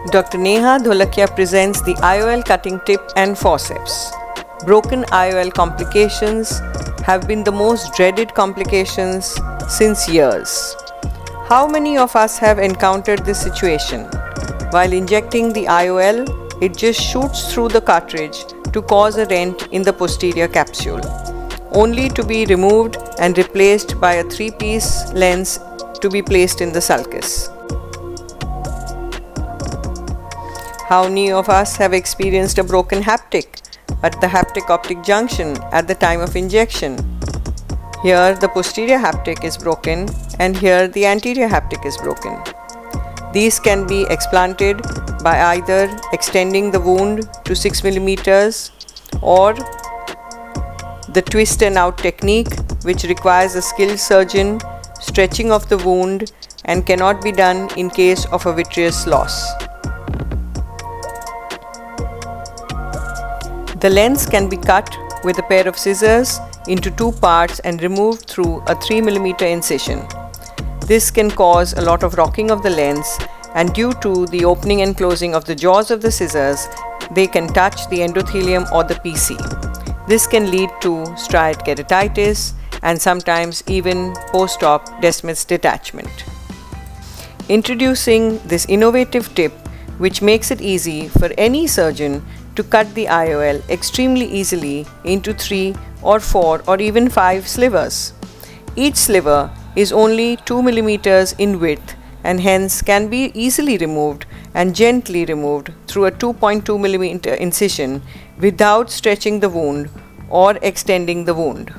Dr. Neha Dholakia presents the IOL cutting tip and forceps. Broken IOL complications have been the most dreaded complications since years. How many of us have encountered this situation? While injecting the IOL, it just shoots through the cartridge to cause a rent in the posterior capsule, only to be removed and replaced by a 3-piece lens to be placed in the sulcus. How many of us have experienced a broken haptic at the haptic-optic junction at the time of injection? Here the posterior haptic is broken and here the anterior haptic is broken. These can be explanted by either extending the wound to 6 millimeters or the twist and out technique, which requires a skilled surgeon stretching of the wound and cannot be done in case of a vitreous loss. The lens can be cut with a pair of scissors into 2 parts and removed through a 3 mm incision. This can cause a lot of rocking of the lens, and due to the opening and closing of the jaws of the scissors, they can touch the endothelium or the PC. This can lead to striate keratitis and sometimes even post-op Descemet's detachment. Introducing this innovative tip, which makes it easy for any surgeon to cut the IOL extremely easily into 3 or 4 or even 5 slivers. Each sliver is only 2 mm in width and hence can be easily removed and gently removed through a 2.2 mm incision without stretching the wound or extending the wound.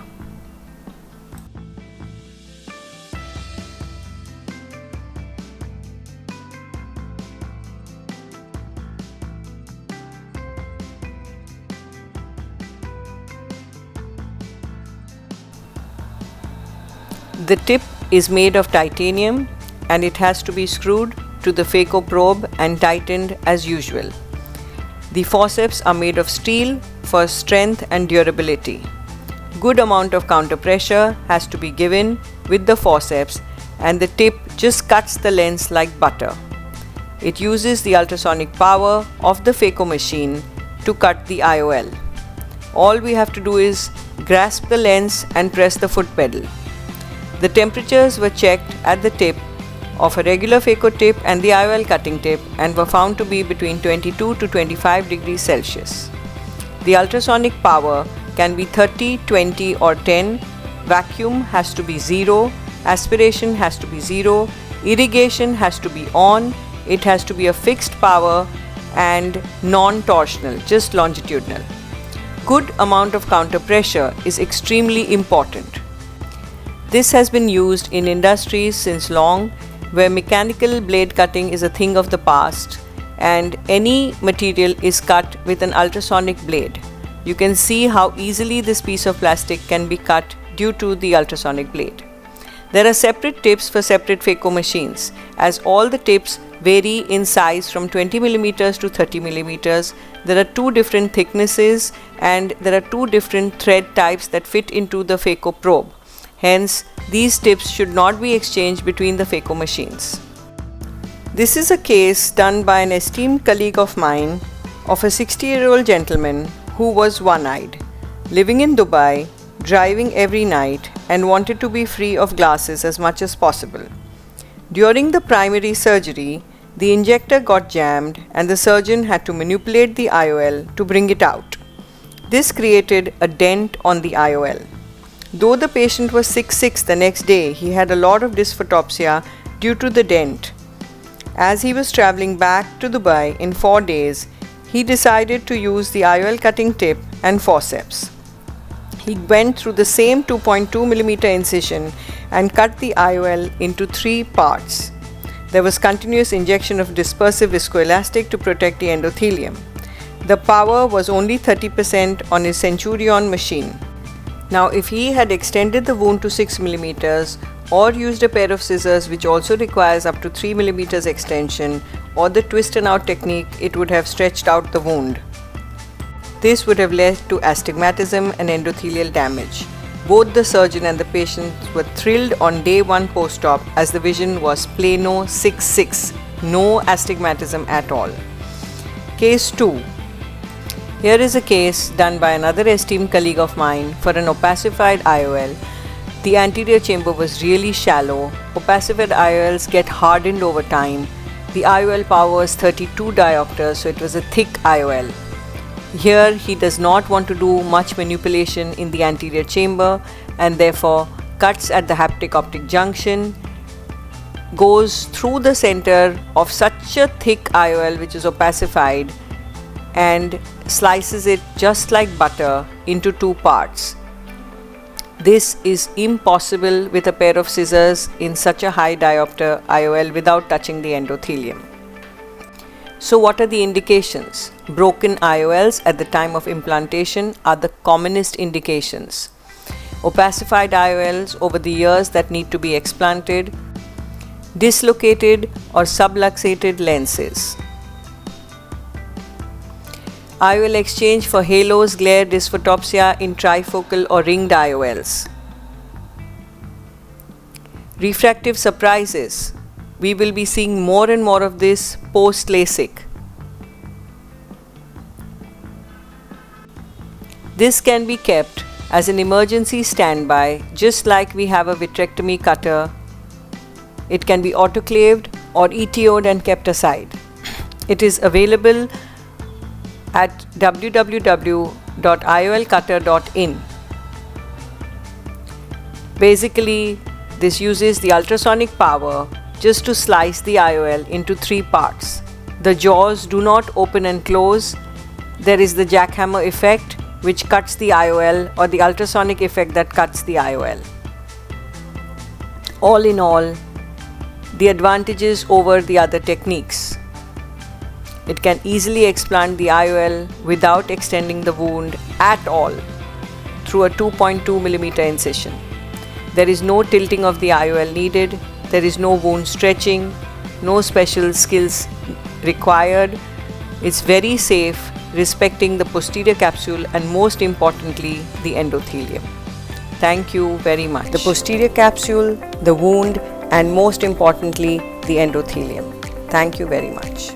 The tip is made of titanium and it has to be screwed to the phaco probe and tightened as usual. The forceps are made of steel for strength and durability. Good amount of counter pressure has to be given with the forceps and the tip just cuts the lens like butter. It uses the ultrasonic power of the phaco machine to cut the IOL. All we have to do is grasp the lens and press the foot pedal. The temperatures were checked at the tip of a regular phaco tip and the IOL cutting tip and were found to be between 22 to 25 degrees Celsius. The ultrasonic power can be 30, 20 or 10, vacuum has to be 0, aspiration has to be 0, irrigation has to be on, it has to be a fixed power and non-torsional, just longitudinal. Good amount of counter pressure is extremely important. This has been used in industries since long, where mechanical blade cutting is a thing of the past and any material is cut with an ultrasonic blade. You can see how easily this piece of plastic can be cut due to the ultrasonic blade. There are separate tips for separate phaco machines, as all the tips vary in size from 20 mm to 30 mm. There are 2 different thicknesses and there are 2 different thread types that fit into the phaco probe. Hence, these tips should not be exchanged between the phaco machines. This is a case done by an esteemed colleague of mine of a 60-year-old gentleman who was one-eyed, living in Dubai, driving every night and wanted to be free of glasses as much as possible. During the primary surgery, the injector got jammed and the surgeon had to manipulate the IOL to bring it out. This created a dent on the IOL. Though the patient was 6'6" the next day, he had a lot of dysphotopsia due to the dent. As he was traveling back to Dubai in 4 days, he decided to use the IOL cutting tip and forceps. He went through the same 2.2 mm incision and cut the IOL into 3 parts. There was continuous injection of dispersive viscoelastic to protect the endothelium. The power was only 30% on his Centurion machine. Now, if he had extended the wound to 6 mm or used a pair of scissors, which also requires up to 3 mm extension, or the twist and out technique, it would have stretched out the wound. This would have led to astigmatism and endothelial damage. Both the surgeon and the patient were thrilled on day 1 post-op as the vision was plano 6/6 no astigmatism at all. Case 2. Here is a case done by another esteemed colleague of mine for an opacified IOL. The anterior chamber was really shallow. Opacified IOLs get hardened over time. The IOL power was 32 diopters, so it was a thick IOL. Here he does not want to do much manipulation in the anterior chamber and therefore cuts at the haptic optic junction, goes through the center of such a thick IOL which is opacified, and slices it just like butter into 2 parts. This is impossible with a pair of scissors in such a high diopter IOL without touching the endothelium. So what are the indications? Broken IOLs at the time of implantation are the commonest indications. Opacified IOLs over the years that need to be explanted, dislocated or subluxated lenses. IOL exchange for halos, glare, dysphotopsia in trifocal or ringed IOLs. Refractive surprises. We will be seeing more and more of this post LASIK. This can be kept as an emergency standby, just like we have a vitrectomy cutter. It can be autoclaved or ETO'd and kept aside. It is available at www.iolcutter.in. Basically, this uses the ultrasonic power just to slice the IOL into 3 parts. The jaws do not open and close. There is the jackhammer effect which cuts the IOL, or the ultrasonic effect that cuts the IOL. All in all, the advantages over the other techniques. It can easily explant the IOL without extending the wound at all through a 2.2 mm incision. There is no tilting of the IOL needed. There is no wound stretching, no special skills required. It's very safe, respecting the posterior capsule and most importantly the endothelium. Thank you very much. The posterior capsule, the wound, and most importantly the endothelium. Thank you very much.